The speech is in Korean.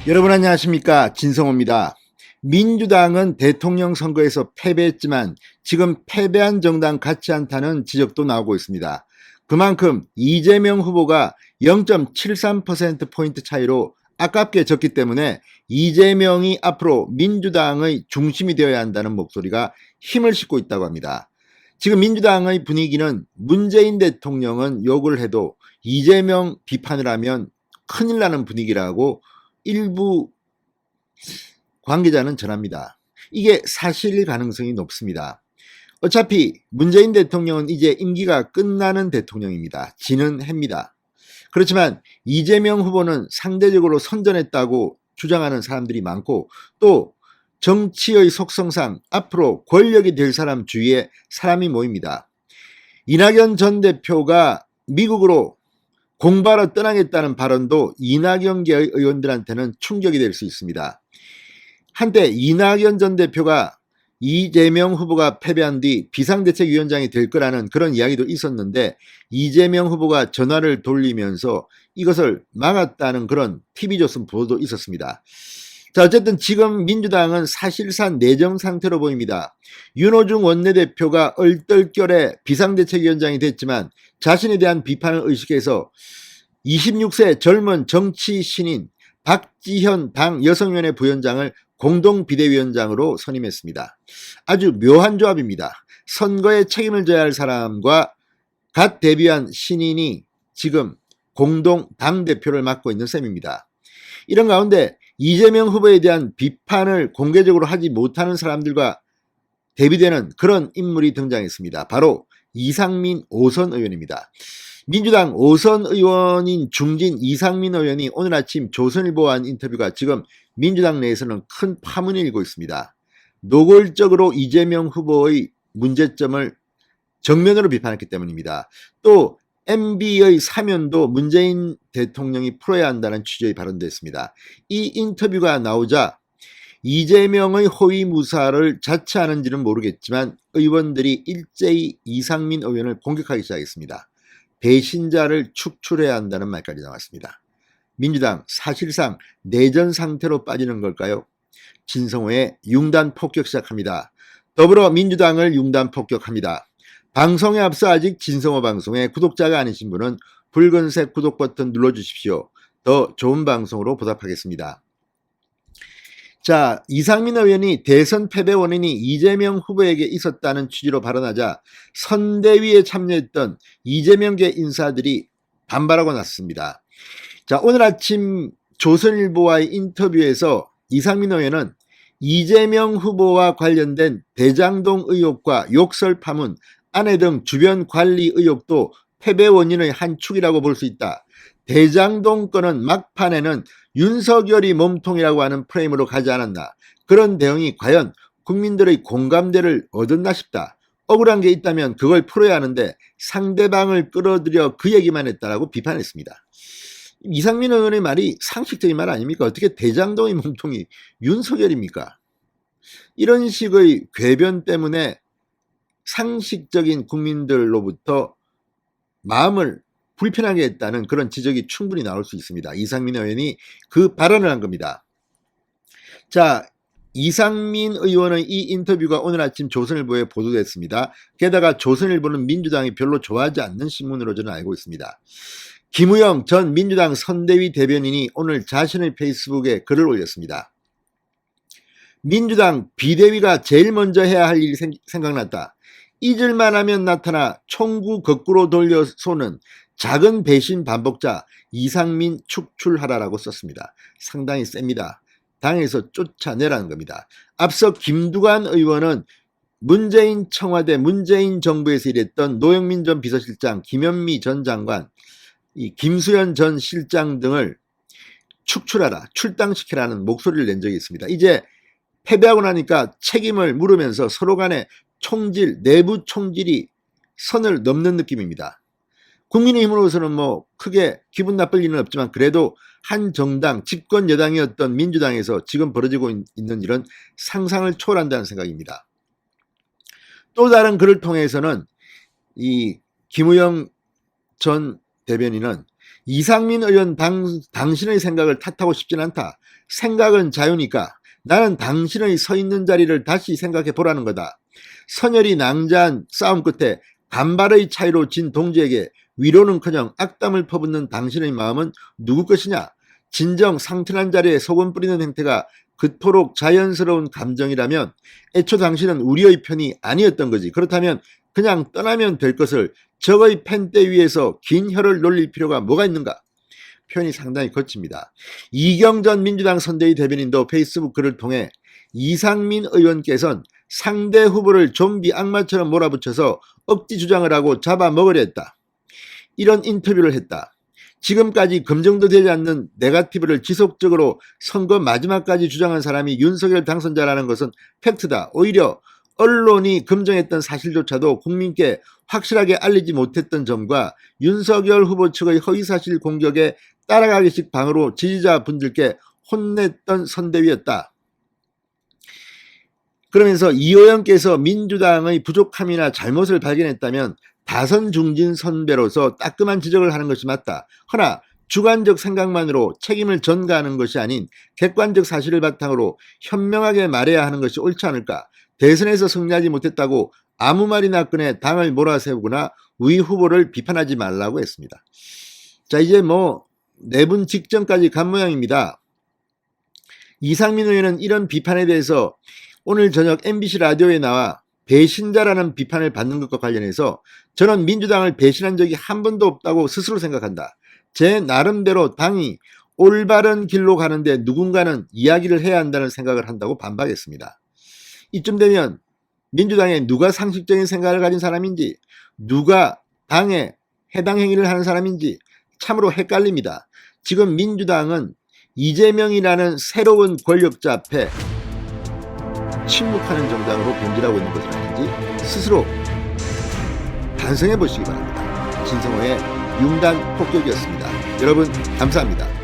여러분 안녕하십니까, 진성호입니다. 민주당은 대통령 선거에서 패배했지만 지금 패배한 정당 같지 않다는 지적도 나오고 있습니다. 그만큼 이재명 후보가 0.73%포인트 차이로 아깝게 졌기 때문에 이재명이 앞으로 민주당의 중심이 되어야 한다는 목소리가 힘을 싣고 있다고 합니다. 지금 민주당의 분위기는 문재인 대통령은 욕을 해도 이재명 비판을 하면 큰일 나는 분위기라고 일부 관계자는 전합니다. 이게 사실일 가능성이 높습니다. 어차피 문재인 대통령은 이제 임기가 끝나는 대통령입니다. 지는 해입니다. 그렇지만 이재명 후보는 상대적으로 선전했다고 주장하는 사람들이 많고, 또 정치의 속성상 앞으로 권력이 될 사람 주위에 사람이 모입니다. 이낙연 전 대표가 미국으로 공부하러 떠나겠다는 발언도 이낙연계의 의원들한테는 충격이 될 수 있습니다. 한때 이낙연 전 대표가 이재명 후보가 패배한 뒤 비상대책위원장이 될 거라는 그런 이야기도 있었는데, 이재명 후보가 전화를 돌리면서 이것을 막았다는 그런 TV조선 보도도 있었습니다. 자, 어쨌든 지금 민주당은 사실상 내정 상태로 보입니다. 윤호중 원내대표가 얼떨결에 비상대책위원장이 됐지만 자신에 대한 비판을 의식해서 26세 젊은 정치 신인 박지현 당 여성위원회 부위원장을 공동비대위원장으로 선임했습니다. 아주 묘한 조합입니다. 선거에 책임을 져야 할 사람과 갓 데뷔한 신인이 지금 공동 당대표를 맡고 있는 셈입니다. 이런 가운데 이재명 후보에 대한 비판을 공개적으로 하지 못하는 사람들과 대비되는 그런 인물이 등장했습니다. 바로 이상민 5선 의원입니다. 민주당 5선 의원인 중진 이상민 의원이 오늘 아침 조선일보와 한 인터뷰가 지금 민주당 내에서는 큰 파문이 일고 있습니다. 노골적으로 이재명 후보의 문제점을 정면으로 비판했기 때문입니다. 또 MB의 사면도 문재인 대통령이 풀어야 한다는 취지의 발언도 했습니다. 이 인터뷰가 나오자 이재명의 허위무사를 자처하는지는 모르겠지만 의원들이 일제히 이상민 의원을 공격하기 시작했습니다. 배신자를 축출해야 한다는 말까지 나왔습니다. 민주당 사실상 내전 상태로 빠지는 걸까요? 진성호의 융단 폭격 시작합니다. 더불어민주당을 융단 폭격합니다. 방송에 앞서 아직 진성호 방송의 구독자가 아니신 분은 붉은색 구독 버튼 눌러주십시오. 더 좋은 방송으로 보답하겠습니다. 자, 이상민 의원이 대선 패배 원인이 이재명 후보에게 있었다는 취지로 발언하자 선대위에 참여했던 이재명계 인사들이 반발하고 났습니다. 자, 오늘 아침 조선일보와의 인터뷰에서 이상민 의원은 이재명 후보와 관련된 대장동 의혹과 욕설 파문, 아내 등 주변 관리 의혹도 패배 원인의 한 축이라고 볼 수 있다. 대장동 건은 막판에는 윤석열이 몸통이라고 하는 프레임으로 가지 않았나. 그런 대응이 과연 국민들의 공감대를 얻었나 싶다. 억울한 게 있다면 그걸 풀어야 하는데 상대방을 끌어들여 그 얘기만 했다라고 비판했습니다. 이상민 의원의 말이 상식적인 말 아닙니까? 어떻게 대장동의 몸통이 윤석열입니까? 이런 식의 궤변 때문에 상식적인 국민들로부터 마음을 불편하게 했다는 그런 지적이 충분히 나올 수 있습니다. 이상민 의원이 그 발언을 한 겁니다. 자, 이상민 의원의 이 인터뷰가 오늘 아침 조선일보에 보도됐습니다. 게다가 조선일보는 민주당이 별로 좋아하지 않는 신문으로 저는 알고 있습니다. 김우영 전 민주당 선대위 대변인이 오늘 자신의 페이스북에 글을 올렸습니다. 민주당 비대위가 제일 먼저 해야 할 일이 생각났다. 잊을만 하면 나타나 총구 거꾸로 돌려 쏘는 작은 배신 반복자 이상민 축출하라라고 썼습니다. 상당히 셉니다. 당에서 쫓아내라는 겁니다. 앞서 김두관 의원은 문재인 청와대 문재인 정부에서 일했던 노영민 전 비서실장, 김현미 전 장관, 이 김수현 전 실장 등을 축출하라, 출당시키라는 목소리를 낸 적이 있습니다. 이제 패배하고 나니까 책임을 물으면서 서로 간에 총질, 내부 총질이 선을 넘는 느낌입니다. 국민의힘으로서는 뭐 크게 기분 나쁠 일은 없지만 그래도 한 정당, 집권 여당이었던 민주당에서 지금 벌어지고 있는 일은 상상을 초월한다는 생각입니다. 또 다른 글을 통해서는 이 김우영 전 대변인은 이상민 의원 당신의 생각을 탓하고 싶진 않다. 생각은 자유니까 나는 당신의 서 있는 자리를 다시 생각해 보라는 거다. 선열이 낭자한 싸움 끝에 간발의 차이로 진 동지에게 위로는커녕 악담을 퍼붓는 당신의 마음은 누구 것이냐? 진정 상태난 자리에 소금 뿌리는 행태가 그토록 자연스러운 감정이라면 애초 당신은 우리의 편이 아니었던 거지. 그렇다면 그냥 떠나면 될 것을 적의 펜대 위에서 긴 혀를 놀릴 필요가 뭐가 있는가? 표현이 상당히 거칩니다. 이경전 민주당 선대위 대변인도 페이스북 글을 통해 이상민 의원께서는 상대 후보를 좀비 악마처럼 몰아붙여서 억지 주장을 하고 잡아먹으려 했다. 이런 인터뷰를 했다. 지금까지 검증도 되지 않는 네거티브를 지속적으로 선거 마지막까지 주장한 사람이 윤석열 당선자라는 것은 팩트다. 오히려 언론이 검증했던 사실조차도 국민께 확실하게 알리지 못했던 점과 윤석열 후보 측의 허위사실 공격에 따라가기식 방으로 지지자분들께 혼냈던 선대위였다. 그러면서 이 의원께서 민주당의 부족함이나 잘못을 발견했다면 다선 중진 선배로서 따끔한 지적을 하는 것이 맞다. 허나 주관적 생각만으로 책임을 전가하는 것이 아닌 객관적 사실을 바탕으로 현명하게 말해야 하는 것이 옳지 않을까. 대선에서 승리하지 못했다고 아무 말이나 꺼내 당을 몰아세우거나 위 후보를 비판하지 말라고 했습니다. 자, 이제 내분 직전까지 간 모양입니다. 이상민 의원은 이런 비판에 대해서 오늘 저녁 MBC 라디오에 나와 배신자라는 비판을 받는 것과 관련해서 저는 민주당을 배신한 적이 한 번도 없다고 스스로 생각한다. 제 나름대로 당이 올바른 길로 가는데 누군가는 이야기를 해야 한다는 생각을 한다고 반박했습니다. 이쯤 되면 민주당에 누가 상식적인 생각을 가진 사람인지, 누가 당에 해당 행위를 하는 사람인지 참으로 헷갈립니다. 지금 민주당은 이재명이라는 새로운 권력자 앞에 침묵하는 정당으로 변질하고 있는 것은 아닌지 스스로 반성해 보시기 바랍니다. 진성호의 융단 폭격이었습니다. 여러분 감사합니다.